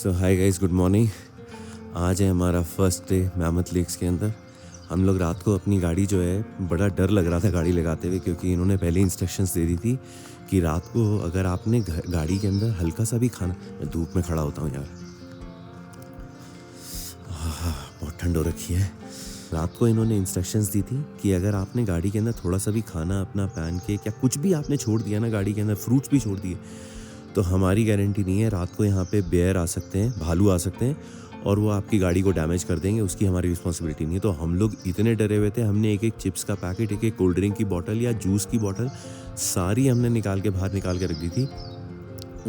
सो hi guys, good morning. आज है हमारा फर्स्ट डे मैमथ लेक्स के अंदर। हम लोग रात को अपनी गाड़ी जो है, बड़ा डर लग रहा था गाड़ी लगाते हुए, क्योंकि इन्होंने पहले इंस्ट्रक्शंस दे दी थी कि रात को अगर आपने गाड़ी के अंदर हल्का सा भी खाना, मैं धूप में खड़ा होता हूँ यार, बहुत ठंड हो रखी है। रात को इन्होंने इंस्ट्रक्शंस दी थी कि अगर आपने गाड़ी के अंदर थोड़ा सा भी खाना अपना पैनकेक या कुछ भी आपने छोड़ दिया ना गाड़ी के अंदर, फ्रूट्स भी छोड़ दिए, तो हमारी गारंटी नहीं है। रात को यहाँ पे बेयर आ सकते हैं, भालू आ सकते हैं और वो आपकी गाड़ी को डैमेज कर देंगे, उसकी हमारी रिस्पॉन्सिबिलिटी नहीं है। तो हम लोग इतने डरे हुए थे, हमने एक एक चिप्स का पैकेट, एक एक कोल्ड ड्रिंक की बोतल या जूस की बोतल सारी हमने बाहर निकाल के रख दी थी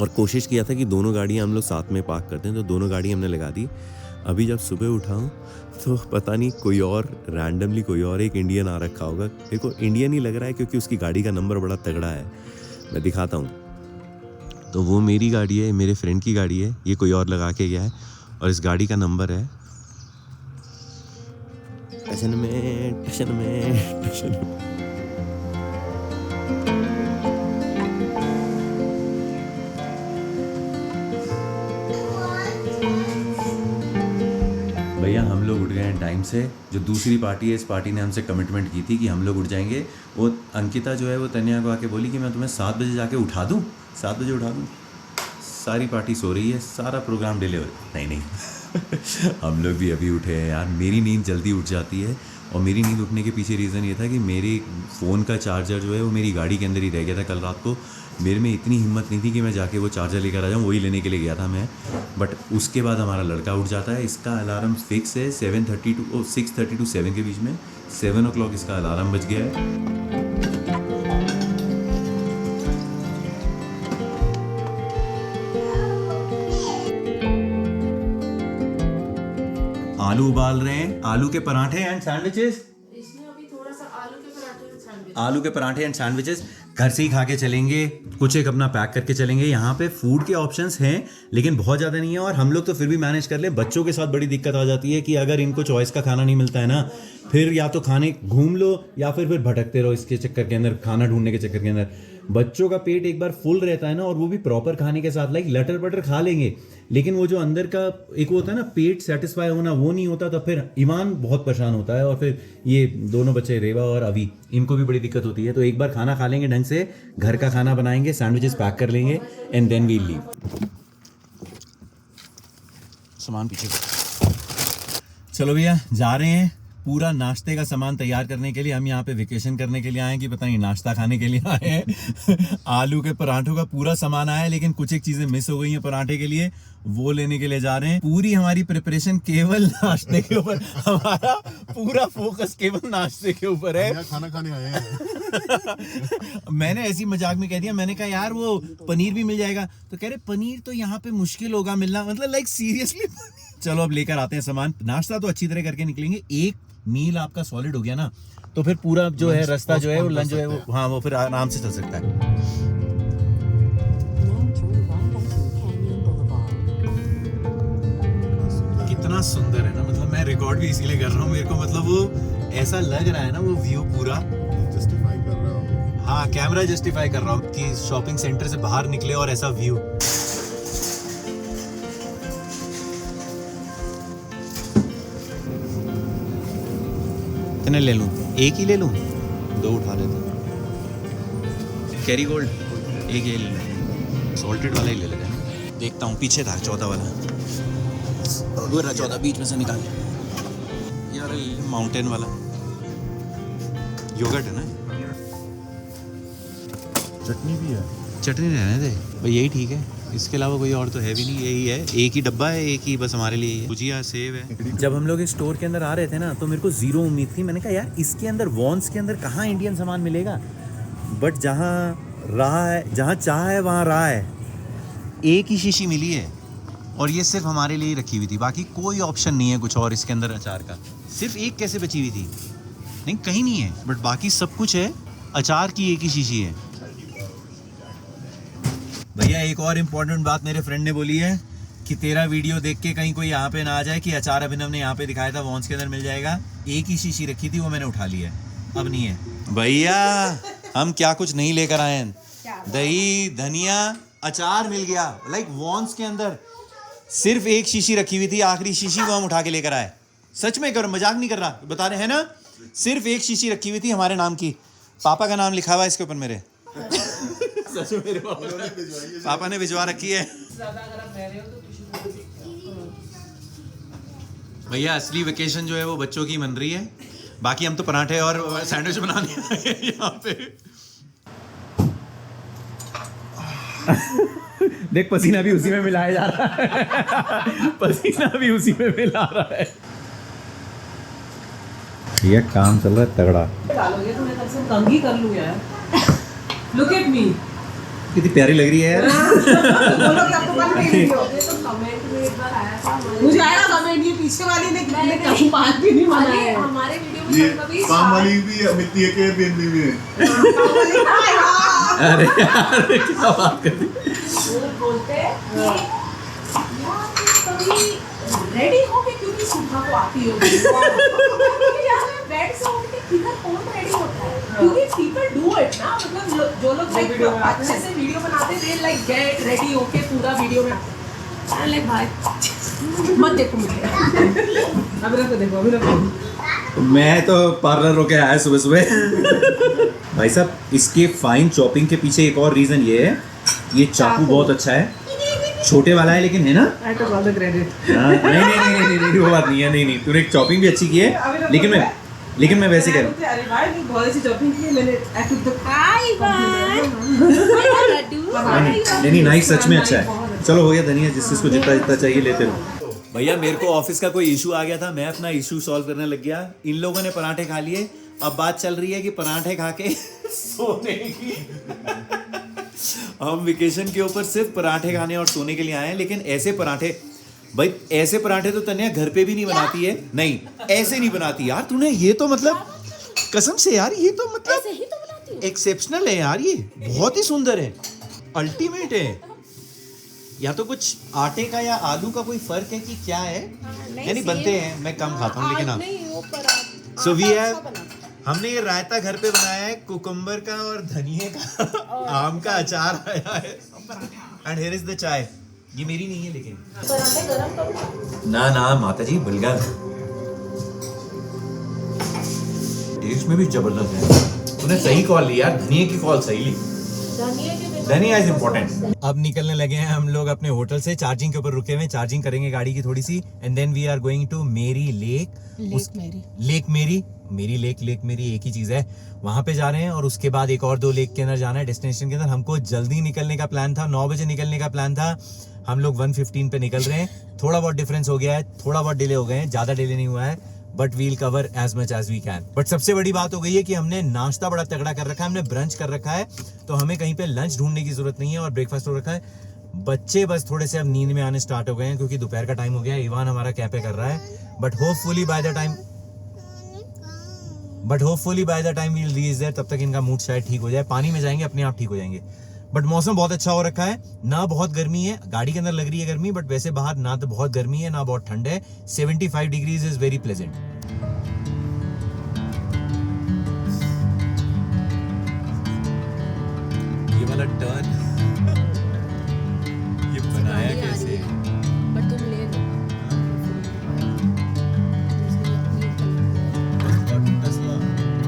और कोशिश किया था कि दोनों गाड़ियाँ हम लोग साथ में पार्क करते हैं। तो दोनों गाड़ी हमने लगा दी। अभी जब सुबह उठा हूँ तो पता नहीं कोई और रैंडमली कोई और एक इंडियन आ रखा होगा। मेरे को इंडियन ही लग रहा है क्योंकि उसकी गाड़ी का नंबर बड़ा तगड़ा है। मैं दिखाता हूँ। तो वो मेरी गाड़ी है, मेरे फ्रेंड की गाड़ी है, ये कोई और लगा के गया है और इस गाड़ी का नंबर है टशन में। भैया हम लोग उठ गए हैं टाइम से। जो दूसरी पार्टी है, इस पार्टी ने हमसे कमिटमेंट की थी कि हम लोग उठ जाएंगे। वो अंकिता जो है वो तन्या को आके बोली कि मैं तुम्हें 7 बजे जाके उठा दूँ, 7 बजे उठा दूँ। सारी पार्टी सो रही है, सारा प्रोग्राम डिले हो नहीं हम लोग भी अभी उठे हैं यार। मेरी नींद जल्दी उठ जाती है और मेरी नींद उठने के पीछे रीज़न ये था कि मेरे फ़ोन का चार्जर जो है वो मेरी गाड़ी के अंदर ही रह गया था कल रात को। मेरे में इतनी हिम्मत नहीं थी कि मैं जाके वो चार्जर लेकर आ जाऊँ, वही लेने के लिए गया था मैं। बट उसके बाद हमारा लड़का उठ जाता है। इसका अलार्म फिक्स है 6:30 to 7 के बीच में। 7 o'clock इसका अलार्म बज गया है। आलू उबाल रहे हैं, आलू के पराठे एंड सैंडविचेस। इसमें अभी थोड़ा सा आलू के पराठे एंड सैंडविचेस घर से ही खा के चलेंगे, कुछ एक अपना पैक करके चलेंगे। यहाँ पे फूड के ऑप्शंस हैं लेकिन बहुत ज़्यादा नहीं है और हम लोग तो फिर भी मैनेज कर ले। बच्चों के साथ बड़ी दिक्कत आ जाती है कि अगर इनको चॉइस का खाना नहीं मिलता है ना, फिर या तो खाने घूम लो या फिर भटकते रहो इसके चक्कर के अंदर, खाना ढूंढने के चक्कर के अंदर। बच्चों का पेट एक बार फुल रहता है ना, और वो भी प्रॉपर खाने के साथ, लाइक लटर पटर खा लेंगे, लेकिन वो जो अंदर का एक होता है ना पेट सेटिस्फाई होना, वो नहीं होता। तो फिर ईमान बहुत परेशान होता है और फिर ये दोनों बच्चे रेवा और अभी, इनको भी बड़ी दिक्कत होती है। तो एक बार खाना खा लेंगे ढंग से, घर का खाना बनाएंगे, सैंडविचेस पैक कर लेंगे एंड देन वी लीव। सामान पीछे चलो भैया, जा रहे हैं। पूरा नाश्ते का सामान तैयार करने के लिए। हम यहाँ पे वेकेशन करने के लिए आए हैं कि पता नहीं नाश्ता खाने के लिए आए हैं। आलू के पराठों का पूरा सामान आया है लेकिन कुछ एक चीजें मिस हो गई हैं पराठे के लिए, वो लेने के लिए जा रहे हैं। पूरी हमारी प्रिपरेशन केवल नाश्ते के ऊपर, हमारा पूरा फोकस केवल नाश्ते के ऊपर है। खाना खाने आए हैं। मैंने ऐसी मजाक में कह दिया, मैंने कहा यार वो पनीर भी मिल जाएगा, तो कह रहे पनीर तो यहाँ पे मुश्किल होगा मिलना, मतलब लाइक सीरियसली। चलो अब लेकर आते हैं सामान। नाश्ता तो अच्छी तरह करके निकलेंगे। एक मील आपका सॉलिड हो गया ना, तो फिर पूरा जो है रास्ता जो है वो लंच जो है वो, हाँ, वो फिर आराम से चल सकता है। कितना सुंदर है ना, मतलब मैं रिकॉर्ड भी इसीलिए कर रहा हूँ, मेरे को मतलब वो ऐसा लग रहा है ना वो व्यू पूरा जस्टिफाई कर रहा हूँ। हाँ, कैमरा जस्टिफाई कर रहा हूँ कि शॉपिंग सेंटर से बाहर निकले और ऐसा व्यू। कितने ले लूँ? एक ही ले लूँ? 2 उठा लेते हैं। कैरी गोल्ड एक ये ले लें, सॉल्टेड वाला ही ले लेते हैं। देखता हूँ, पीछे था 14 वाला, वो रहा 14 बीच में से निकाल यार। माउंटेन वाला योगर्ट है ना, चटनी भी है। चटनी रहने दे भाई, यही ठीक है। इसके अलावा कोई और तो है भी नहीं, यही है, एक ही डब्बा है, एक ही बस हमारे लिए। भुजिया सेब है। जब हम लोग इस स्टोर के अंदर आ रहे थे ना, तो मेरे को जीरो उम्मीद थी। मैंने कहा यार इसके अंदर, वॉन्स के अंदर कहाँ इंडियन सामान मिलेगा, बट जहाँ रहा है, जहाँ चाह है वहाँ रहा है। एक ही शीशी मिली है और ये सिर्फ हमारे लिए रखी हुई थी, बाकी कोई ऑप्शन नहीं है कुछ और इसके अंदर अचार का। सिर्फ एक कैसे बची हुई थी, नहीं कहीं नहीं है, बट बाकी सब कुछ है। अचार की एक ही शीशी है। भैया एक और इम्पोर्टेंट बात मेरे फ्रेंड ने बोली है कि तेरा वीडियो देख के कहीं कोई यहाँ पे ना आ जाए कि अचार अभिनव ने यहाँ पे दिखाया था, वॉन्स के अंदर मिल जाएगा। एक ही शीशी रखी थी, वो मैंने उठा ली है, अब नहीं है। भैया हम क्या कुछ नहीं लेकर आए हैं, दही धनिया अचार मिल गया, लाइक वॉन्स के अंदर सिर्फ एक शीशी रखी हुई थी, आखिरी शीशी वो हम उठा के लेकर आए। सच में करो, मजाक नहीं कर रहा, बता रहे हैं ना। सिर्फ एक शीशी रखी हुई थी हमारे नाम की, पापा का नाम लिखा हुआ है इसके ऊपर मेरे। सच में मेरे पापा ने भिजवा रखी है। भैया असली वेकेशन जो है वो बच्चों की मन रही है, बाकी हम तो पराठे और सैंडविच बनाने आए हैं यहाँ पे। देख पसीना भी उसी में मिलाया जा रहा है। पसीना भी उसी में मिला रहा है। ये काम चल रहा है तगड़ा। डालोगे तो मैं तब से तंग ही कर लूँ यार। Look at me. कितनी प्यारी लग रही है यार। बोलो कि आपको बात नहीं लगी हो। तो कमेंट में एक बार आया था, मुझे आया कमेंट, ये पीछे वाली ने कहीं बात भी नहीं माना है। हमारे वीडियो में ये कभी काम वाली भी मिलती है के बिंदी में। अरे यार क्या बात कर रही। वो बोलते हैं कि यार कभी रेडी हो के क्योंकि सुबह को आती हो। यार बेड से उठ के किधर कौन रेडी होता है? क्योंकि people do it ना, मतलब जो लोग अच्छे से वीडियो बनाते हैं, लाइक गेट रेडी होके पूरा वीडियो में लाइक भाई मत देखो मुझे। अभी रखो, देखो अभी रखो। मैं तो पार्लर रोके आया सुबह सुबह। भाई साहब इसके फाइन चॉपिंग के पीछे एक और रीजन ये है, ये चाकू बहुत अच्छा है, छोटे वाला है लेकिन है ना। I take all the credit. नहीं वो बात नहीं है। नहीं तूने चॉपिंग भी अच्छी की है, लेकिन मैं वैसे कर। अरे भाई बहुत अच्छी चॉपिंग की मैंने। आई टुक द नहीं नाइस, सच में अच्छा है। चलो हो गया धनिया, जिसको जितना जितना चाहिए लेते रहो। भैया मेरे को ऑफिस का कोई इशू आ गया था, मैं अपना इशू सॉल्व करने लग गया। इन लोगों ने पराठे खा लिए, अब बात चल रही है कि पराठे खा के सोने की। हम वेकेशन के ऊपर सिर्फ पराठे खाने और सोने के लिए आए हैं, लेकिन ऐसे पराठे, भाई ऐसे पराठे तो तन्या घर पे भी नहीं बनाती है। नहीं ऐसे नहीं बनाती यार तूने, ये तो मतलब कसम से यार, ये तो मतलब एक्सेप्शनल है यार, ये बहुत ही सुंदर है, अल्टीमेट है। या तो कुछ आटे का या आलू का कोई फर्क है कि क्या है, यानी बनते हैं, मैं कम खाता हूँ लेकिन हाँ। सो वी हैव, हमने ये रायता घर पे बनाया है, कुकुम्बर का और धनिए का, आम का अचार आया है, एंड हियर इज द चाय। ये मेरी नहीं है लेकिन ना माता जी बलगन टेस्ट में भी जबरदस्त है। तूने सही कॉल ली यार, धनिए की कॉल सही ली। धनिया इज इम्पोर्टेंट। अब निकलने लगे हैं हम लोग अपने होटल से, चार्जिंग के ऊपर रुके हुए, चार्जिंग करेंगे गाड़ी की थोड़ी सी, and then we are going to Mary lake. Lake Mary एक ही चीज है, वहां पे जा रहे हैं, और उसके बाद एक और 2 लेक के अंदर जाना है डेस्टिनेशन के अंदर। हमको जल्दी निकलने का प्लान था, 9 बजे निकलने का प्लान था, हम लोग 1:15 पे निकल रहे हैं। थोड़ा बहुत डिफरेंस हो गया है, थोड़ा बहुत डिले हो गए हैं, ज्यादा डिले नहीं हुआ है, but we'll cover as much as we can. But सबसे बड़ी बात हो गई है कि हमने नाश्ता बड़ा तगड़ा कर रखा है, हमने ब्रंच कर रखा है, तो हमें कहीं पे लंच ढूंढने की जरूरत नहीं है, और ब्रेकफास्ट हो रखा है। बच्चे बस थोड़े से अब नींद में आने स्टार्ट हो गए हैं, क्योंकि दोपहर का टाइम हो गया है। इवान हमारा कैफे कर रहा है, but hopefully by the time we'll reach there, तब तक इनका मूड शायद ठीक हो जाए। पानी में जाएंगे, अपने आप ठीक हो जाएंगे। बट मौसम बहुत अच्छा हो रखा है, ना बहुत गर्मी है, गाड़ी के अंदर लग रही है गर्मी, बट वैसे बाहर ना तो बहुत गर्मी है ना बहुत ठंड है। 75 डिग्रीज इज वेरी प्लेजेंट। ये वाला टर्न ये बनाया कैसे? बट तुम ले लो।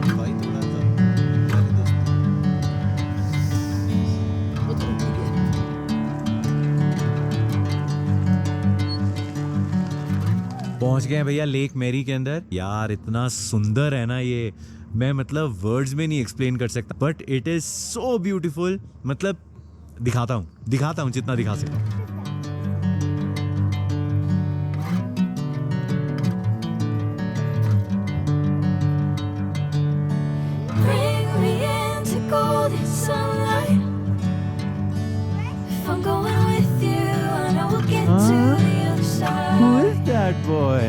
भाई थोड़ा सा मेरे दोस्त वो तो रुक गया। पहुंच गए हैं भैया लेक मेरी के अंदर। यार इतना सुंदर है ना ये, मैं मतलब वर्ड्स में नहीं एक्सप्लेन कर सकता, but it is so beautiful. मतलब दिखाता हूँ जितना दिखा सकता हूँ। Bring me into golden sunlight. If I'm going with you, I know we'll get to the other side. Who is that boy?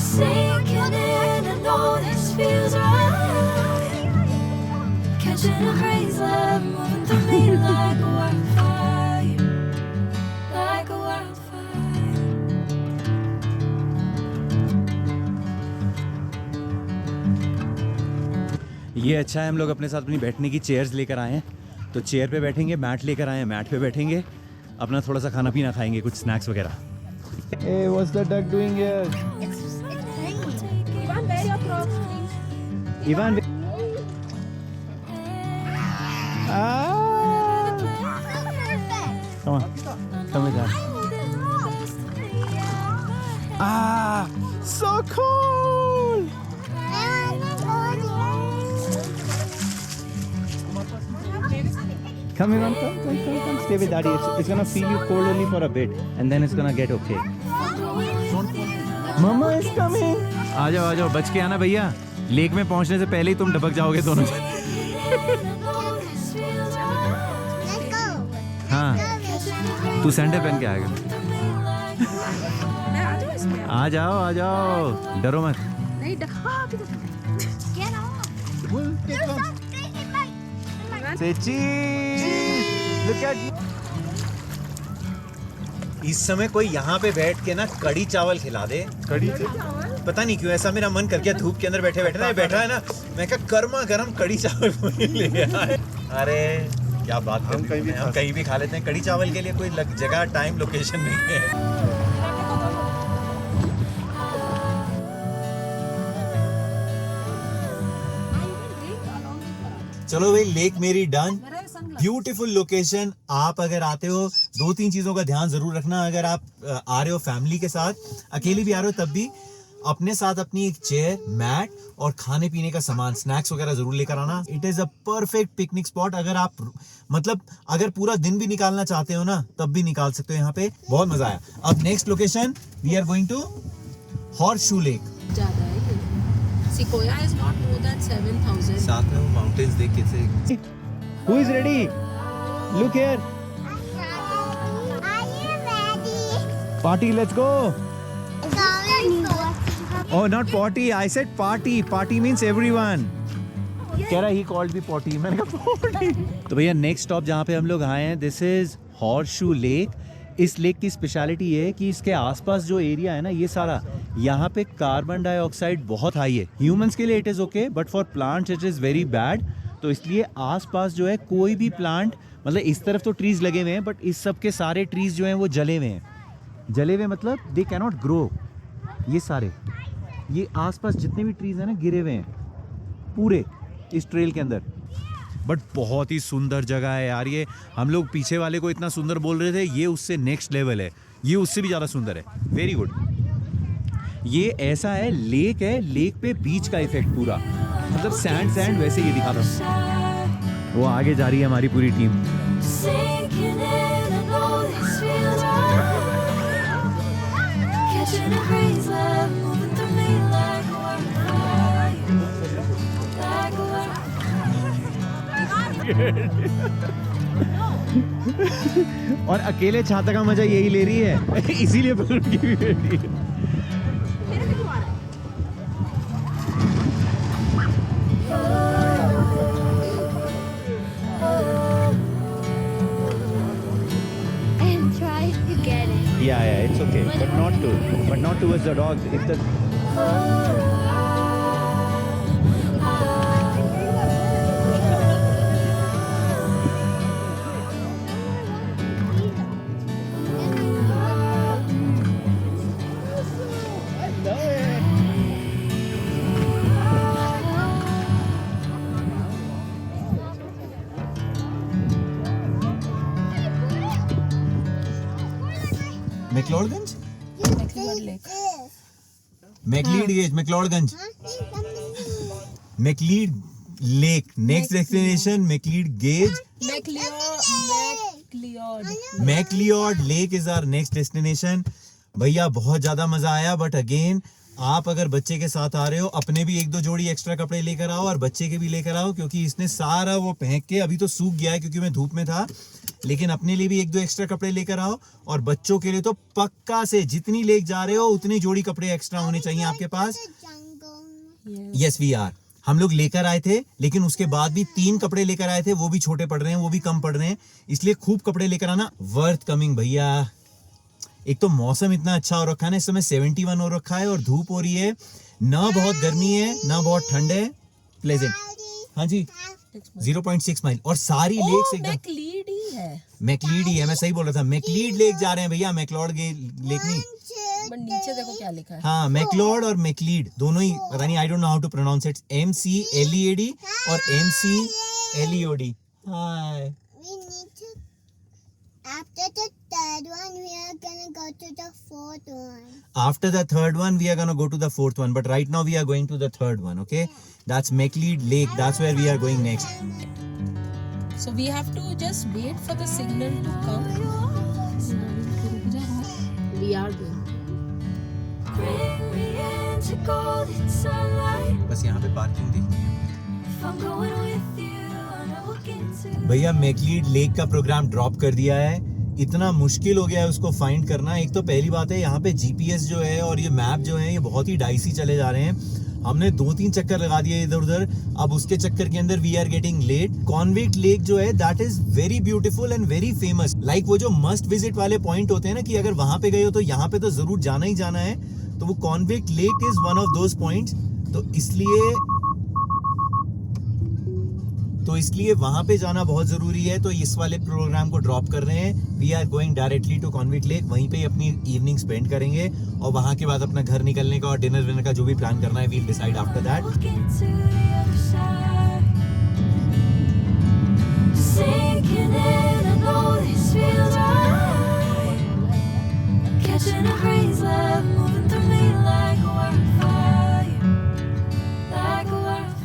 Sinking in, I know this feels right. Catching a crazy love, moving through me like a wildfire, like a wildfire. ये अच्छा है, हम लोग अपने साथ अपनी बैठने की चेयर्स लेकर आए हैं, तो चेयर पे बैठेंगे, मैट लेकर आए हैं, मैट पे बैठेंगे, अपना थोड़ा सा खाना पीना खाएंगे, कुछ स्नैक्स वगैरह. Hey, what's the duck doing here? Ivan, wear your Crocs, please. Ivan. Come on, come with us. So cool. Come Ivan, come. Stay with daddy. It's gonna feel you cold only for a bit, and then it's gonna get okay. Mama is coming. आ जाओ, बच के आना भैया. Lake में पहुंचने से पहले ही तुम डबक जाओगे दोनों. हाँ, तू सैंडल पहन के आएगा. मैं आ जाऊँ इसमें? आ जाओ, डरो मत. नहीं Say cheese. Look at. इस समय कोई यहाँ पे बैठ के ना कड़ी चावल खिला दे. कड़ी पता नहीं क्यों ऐसा मेरा मन कर गया. धूप के अंदर बैठे ना बैठा है ना, मैं क्या गर्मा गर्म कड़ी चावल ले आए. अरे क्या बात है, हम कहीं भी खा लेते हैं. कड़ी चावल के लिए कोई जगह टाइम लोकेशन नहीं है. चलो भाई, लेक मेरी डन. Beautiful location. आप अगर आते हो 2-3 चीजों का ध्यान जरूर रखना. अगर आप आ रहे हो फैमिली के साथ, अकेले भी आ रहे हो तब भी अपने साथ अपनी एक चेयर, मैट और खाने पीने का सामान, स्नैक्स वगैरह जरूर लेकर आना. It is a perfect picnic spot. अगर आप अगर पूरा दिन भी निकालना चाहते हो ना, तब भी निकाल सकते हो. यहाँ पे बहुत मजा आया. अब next location we are going to Horseshoe Lake. ज़्यादा है ये. Sequoia is not more than 7,000. साथ में वो माउंटेन्स देख कैसे. Who is ready? Look here. Party, let's go. Oh, not potty. I said party. Party means everyone. कह रहा he called me potty. मैंने कहा potty. तो भैया नेक्स्ट स्टॉप जहाँ पे हम लोग आए हैं, दिस इज हॉर्सशू लेक. इस लेक की स्पेशलिटी ये है कि इसके आसपास जो एरिया है ना, ये सारा, यहाँ पे कार्बन डाइऑक्साइड बहुत हाई है. ह्यूमंस के लिए it is okay, but for plants it is very bad. तो इसलिए आसपास जो है कोई भी प्लांट, मतलब इस तरफ तो ट्रीज लगे हुए हैं, बट इस सब के सारे ट्रीज जो हैं वो जले हुए हैं. जले हुए मतलब दे कैन नॉट ग्रो. ये सारे, ये आसपास जितने भी ट्रीज हैं ना, गिरे हुए हैं पूरे इस ट्रेल के अंदर. बट बहुत ही सुंदर जगह है यार ये. हम लोग पीछे वाले को इतना सुंदर बोल रहे थे, ये उससे नेक्स्ट लेवल है. ये उससे भी ज़्यादा सुंदर है. Very good. ये ऐसा है, लेक है, लेक पे बीच का इफेक्ट पूरा, मतलब सैंड वैसे ये दिखा रहा हूँ. वो आगे जा रही है हमारी पूरी team. Sinking in, I know this feels right. Catching a breeze, love moving through me like a wildfire, like a wildfire. और अकेले छाता का मजा यही ले रही है. इसीलिए बलून की भी बेटी है. And try to get it. Yeah, it's okay, but not towards the dogs. If the McLeodganj, McLeodganj, McLeod lake. Next destination McLeod गेज. McLeod lake is our next destination. भैया बहुत ज्यादा मजा आया. बट अगेन, आप अगर बच्चे के साथ आ रहे हो, अपने भी 1-2 जोड़ी एक्स्ट्रा कपड़े लेकर आओ और बच्चे के भी लेकर आओ, क्योंकि इसने सारा वो फेंक के, अभी तो सूख गया है क्योंकि मैं धूप में था, लेकिन अपने लिए भी 1-2 एक्स्ट्रा कपड़े लेकर आओ. और बच्चों के लिए तो पक्का से जितनी लेक जा रहे हो उतनी जोड़ी कपड़े एक्स्ट्रा होने चाहिए आपके पास. Yes we are. हम लोग लेकर आए थे, लेकिन उसके बाद भी 3 कपड़े लेकर आए थे, वो भी छोटे पड़ रहे हैं, वो भी कम पड़ रहे हैं. इसलिए खूब कपड़े लेकर आना. वर्थ कमिंग भैया. एक तो मौसम इतना अच्छा हो रखा है ना, इस समय 71 हो रखा है और धूप हो रही है. ना बहुत गर्मी है ना बहुत ठंड है. प्लेजेंट. हाँ जी. 0.6 माइल और सारी लेक्स एकदम मैकलीड ही है, मैकलीड ही है। मैं सही बोल रहा था, मैकलीड लेक जा रहे हैं भैया, मैकलॉड लेक नहीं। बट नीचे देखो क्या लिखा है। हाँ, मैकलॉड और मैकलीड दोनों ही, पता नहीं, I don't know how to pronounce it, MCLEAD और MCLEOD। Hi. We need to. After the third one, we are gonna go to the fourth one. After the third one, we are gonna go to the fourth one. But right now, we are going to the third one. Okay, that's McLeod Lake. That's where we are going next. So we have to just wait for the signal to come. We are going. Bring me into golden sunlight. बस यहाँ पे parking देखनी है। If I'm going with you, I know we'll get to. भैया मैकलीड lake का programme drop कर दिया है। इतना मुश्किल हो गया है उसको फाइंड करना। एक तो पहली बात है, यहाँ पे GPS जो है और ये मैप जो है, ये बहुत ही डाइसी चले जा रहे हैं। हमने 2-3 चक्कर लगा दिए इधर उधर, अब उसके चक्कर के अंदर we are getting late. Convict Lake जो है, that is very beautiful and very famous. Like वो जो मस्ट विजिट वाले पॉइंट होते हैं ना, कि अगर वहां पे गए हो तो यहाँ पे तो जरूर जाना ही जाना है, तो वो convict lake is one of those points. तो इसलिए वहां पे जाना बहुत जरूरी है। तो इस वाले प्रोग्राम को ड्रॉप कर रहे हैं। We are going directly to Convict Lake, वहीं पे अपनी इवनिंग स्पेंड करेंगे और वहां के बाद अपना घर निकलने का और डिनर विनर का जो भी प्लान करना है, we'll decide after that. We'll get to the other side. Sinking in, I know this feels right. Catching a breeze, love moving through me like a wildfire, like a wildfire.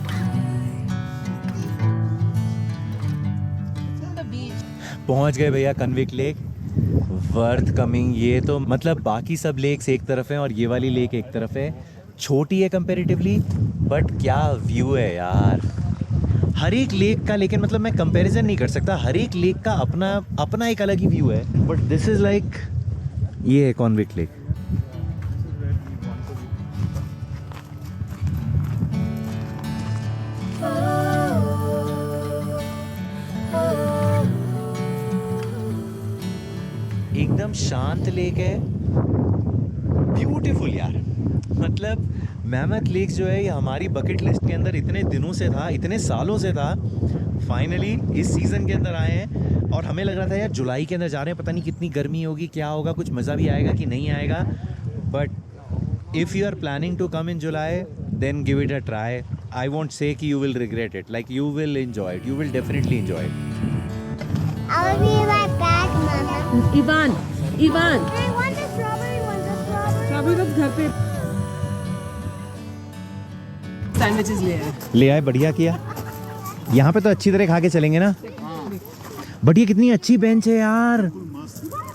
पहुंच गए भैया convict lake, worth coming. ये तो मतलब बाकी सब lakes एक तरफ हैं और ये वाली लेक एक तरफ है। छोटी है कंपैरेटिवली, बट क्या व्यू है यार हर एक लेक का। लेकिन मतलब मैं कंपैरिजन नहीं कर सकता, हर एक लेक का अपना अपना एक अलग ही व्यू है। बट दिस इज लाइक, ये है कॉन्विक्ट लेक। एकदम शांत लेक है, ब्यूटीफुल यार। मतलब मैमथ लेक जो है, ये हमारी बकेट लिस्ट के अंदर इतने दिनों से था, इतने सालों से था। फाइनली इस सीज़न के अंदर आए हैं और हमें लग रहा था यार जुलाई के अंदर जा रहे हैं, पता नहीं कितनी गर्मी होगी, क्या होगा, कुछ मज़ा भी आएगा कि नहीं आएगा। But if you are planning to come in July, then give it a try. I won't say कि you will regret it, like you will enjoy it, you will definitely enjoy it. I'll be right back, Mama. Ivan I want the strawberry one. The strawberry. अभी बस घर पे sandwiches ले आए। ले आए, बढ़िया किया। यहाँ पे तो अच्छी तरह खा के चलेंगे ना। बट ये कितनी अच्छी बेंच है यार,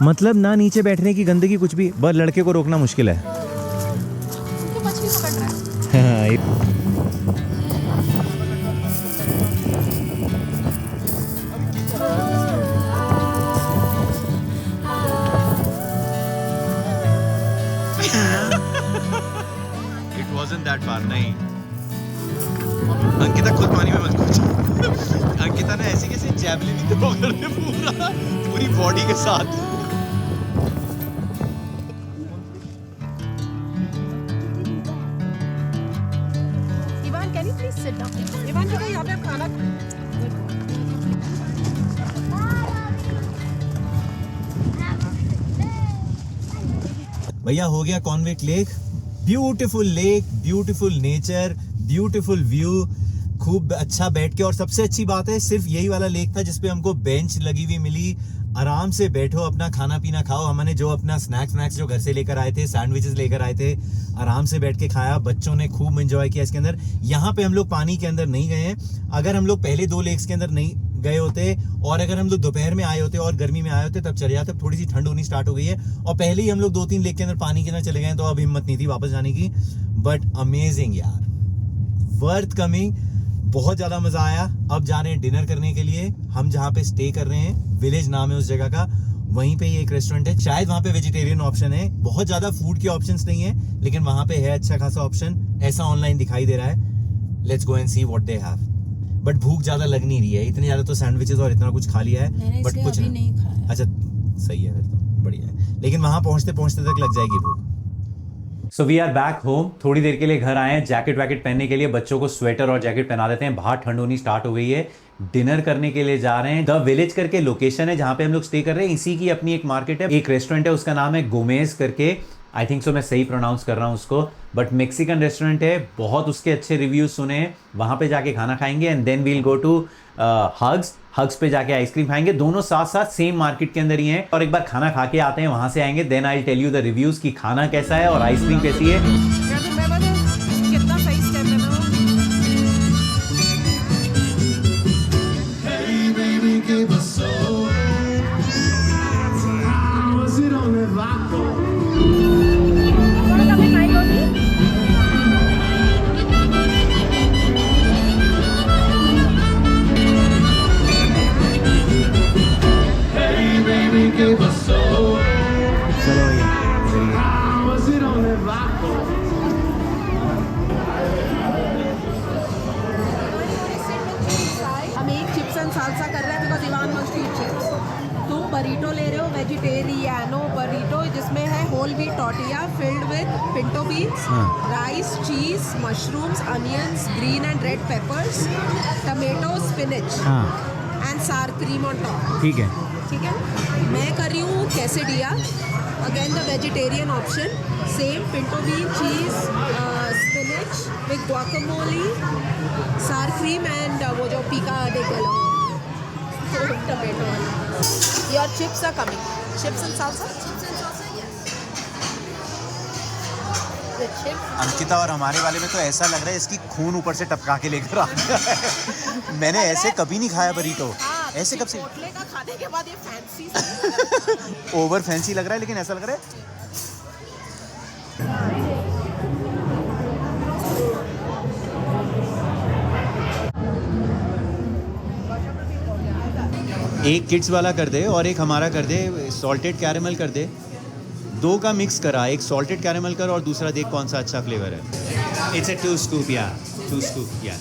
मतलब ना नीचे बैठने की गंदगी कुछ भी, बस लड़के को रोकना मुश्किल है। मछली पकड़ रहा है। हाँ, ये- It wasn't that far, नहीं। अंकिता खुद पानी में मत कूद। अंकिता ने ऐसी कैसे जैवलिन ही थ्रो कर दे पूरी बॉडी के साथ। Ivan, can you please sit down? Ivan चलो यहाँ पे आप खाना भैया हो गया convict lake. Beautiful lake, beautiful nature, beautiful view, खूब अच्छा बैठ के। और सबसे अच्छी बात है, सिर्फ यही वाला लेक था जिसपे हमको बेंच लगी हुई मिली। आराम से बैठो, अपना खाना पीना खाओ। हमने जो अपना स्नैक्स जो घर से लेकर आए थे, सैंडविचेस लेकर आए थे, आराम से बैठ के खाया। बच्चों ने खूब एंजॉय किया इसके अंदर। यहाँ पे हम लोग पानी के अंदर नहीं गए हैं। अगर हम लोग पहले 2 लेक्स के अंदर नहीं गए होते और अगर हम लोग दोपहर में आए होते और गर्मी में आए होते तब चले जाते। थोड़ी सी ठंड होनी स्टार्ट हो गई है और पहले ही हम लोग 2-3 लेक के अंदर पानी के अंदर चले गए, तो अब हिम्मत नहीं थी वापस जाने की। बट अमेजिंग यार, वर्थ कमिंग, बहुत ज्यादा मजा आया। अब जा रहे हैं डिनर करने के लिए। हम जहाँ पे स्टे कर रहे हैं, विलेज नाम है उस जगह का, वहीं पे ये एक रेस्टोरेंट है। शायद वहाँ पे वेजिटेरियन ऑप्शन है। बहुत ज्यादा फूड के ऑप्शंस नहीं है, लेकिन वहाँ पे है अच्छा खासा ऑप्शन, ऐसा ऑनलाइन दिखाई दे रहा है। Let's go and see what they have. But भूख ज्यादा लग नहीं रही है, इतने ज्यादा तो सैंडविचेस और इतना कुछ खा लिया है, मैंने बट इसलिए कुछ अभी नहीं खाया। अच्छा सही है, फिर तो बढ़िया है। लेकिन वहां पहुंचते पहुंचते तक लग जाएगी भूख। So we are back home. थोड़ी देर के लिए घर आए हैं जैकेट वैकेट पहनने के लिए। बच्चों को स्वेटर और जैकेट पहना देते हैं, बाहर ठंड होनी स्टार्ट हो गई है। डिनर करने के लिए जा रहे हैं। द विलेज करके लोकेशन है जहाँ पे हम लोग स्टे कर रहे हैं, इसी की अपनी एक मार्केट है, एक रेस्टोरेंट है, उसका नाम है गोमेज करके, आई थिंक सो मैं सही प्रोनाउंस कर रहा हूँ उसको, बट मेक्सिकन रेस्टोरेंट है, बहुत उसके अच्छे रिव्यूज सुने हैं। वहाँ पे जाके खाना खाएंगे and then we'll go to Hugs पे जाके आइसक्रीम खाएंगे। दोनों साथ साथ सेम मार्केट के अंदर ही हैं, और एक बार खाना खा के आते हैं, वहाँ से आएंगे, then I tell you the reviews कि खाना कैसा है और आइसक्रीम कैसी है। कितना सही स्टेप है ना। हम एक चिप्स एंड सालसा कर रहे हैं because Ivan wants to eat chips. तुम बरीटो ले रहे हो, वेजिटेरियानो बरीटो, जिसमें है whole wheat tortilla filled with pinto beans, rice, cheese, mushrooms, onions, green and red peppers, tomato, spinach and sour cream on top. ठीक है। ठीक है, मैं कर रही हूँ quesadilla, again the vegetarian option, same pinto bean, cheese, spinach with guacamole, sour cream and वो जो pico de gallo tomato. Your chips are coming, chips and salsa. Ankita और हमारे वाले में तो ऐसा लग रहा है इसकी खून ऊपर से टपका के लेकर आ गया है। मैंने ऐसे कभी नहीं खाया बरीटो, ऐसे कब से। होटल का खाने के बाद ये फैंसी ओवर फैंसी लग रहा है, लेकिन ऐसा लग रहा है एक किड्स वाला कर दे और एक हमारा कर दे, सॉल्टेड कैरेमल कर दे, दो का मिक्स करा, एक सॉल्टेड कैरेमल कर और दूसरा देख कौन सा अच्छा फ्लेवर है। इट्स अ 2 scoop, या 2 scoop, या।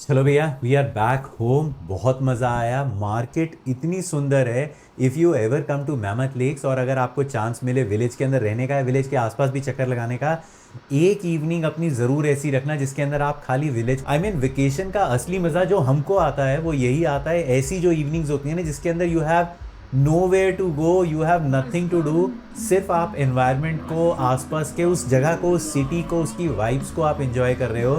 चलो भैया, वी आर बैक होम। बहुत मज़ा आया, मार्केट इतनी सुंदर है। If you ever come to Mammoth Lakes, और अगर आपको चांस मिले विलेज के अंदर रहने का, विलेज के आसपास भी चक्कर लगाने का, एक इवनिंग अपनी ज़रूर ऐसी रखना जिसके अंदर आप खाली विलेज, आई मीन वेकेशन का असली मज़ा जो हमको आता है वो यही आता है। ऐसी जो इवनिंग्स होती हैं ना जिसके अंदर you have nowhere to go, you have nothing to do, सिर्फ आप एनवायरनमेंट को, आसपास के उस जगह को, उस सिटी को, उसकी वाइब्स को आप एंजॉय कर रहे हो।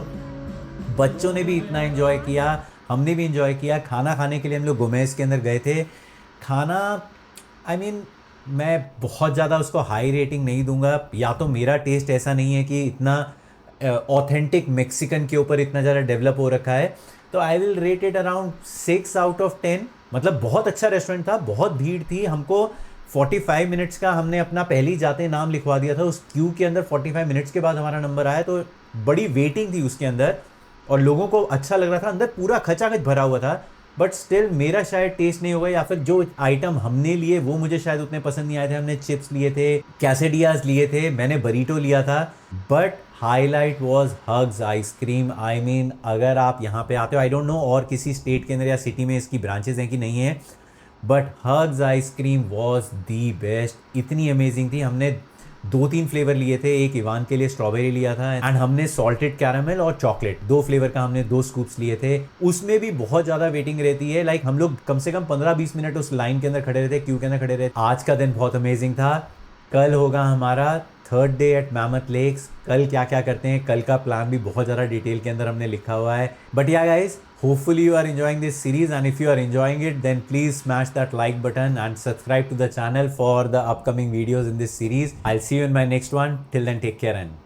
बच्चों ने भी इतना एंजॉय किया, हमने भी एंजॉय किया। खाना खाने के लिए हम लोग गोमेज के अंदर गए थे। खाना आई मीन मैं बहुत ज़्यादा उसको हाई रेटिंग नहीं दूंगा, या तो मेरा टेस्ट ऐसा नहीं है कि इतना ऑथेंटिक मेक्सिकन के ऊपर इतना ज़्यादा डेवलप हो रखा है, तो I will rate it around 6 out of 10। मतलब बहुत अच्छा रेस्टोरेंट था, बहुत भीड़ थी। हमको 45 मिनट्स का हमने अपना पहले ही जाते नाम लिखवा दिया था उस क्यू के अंदर। 45 मिनट्स के बाद हमारा नंबर आया, तो बड़ी वेटिंग थी उसके अंदर और लोगों को अच्छा लग रहा था। अंदर पूरा खचाखच भरा हुआ था, बट स्टिल मेरा शायद टेस्ट नहीं होगा, या फिर जो आइटम हमने लिए वो मुझे शायद उतने पसंद नहीं आए थे। हमने चिप्स लिए थे, कैसेडियाज लिए थे, मैंने बरीटो लिया था, but highlight was hugs ice cream. I mean अगर आप यहाँ पे आते हो, आई डोंट नो और किसी स्टेट के अंदर या सिटी में इसकी ब्रांचेज हैं कि नहीं है, but hugs ice cream was the best. इतनी अमेजिंग थी। हमने 2-3 फ्लेवर लिए थे, एक इवान के लिए स्ट्रॉबेरी लिया था, एंड हमने सॉल्टेड कैरामल और चॉकलेट 2 फ्लेवर का हमने 2 स्कूप्स लिए थे। उसमें भी बहुत ज़्यादा वेटिंग रहती है, लाइक हम लोग कम से कम 15-20 मिनट उस लाइन के अंदर खड़े रहते, क्यू के अंदर खड़े रहते। आज का दिन बहुत अमेजिंग था। कल होगा हमारा 3rd day at mammoth lakes. कल क्या क्या करते हैं, कल का प्लान भी बहुत ज़्यादा डिटेल के अंदर हमने लिखा हुआ है। But yeah guys, hopefully you are enjoying this series, and if you are enjoying it, then please smash that like button and subscribe to the channel for the upcoming videos in this series. I'll see you in my next one. Till then, take care and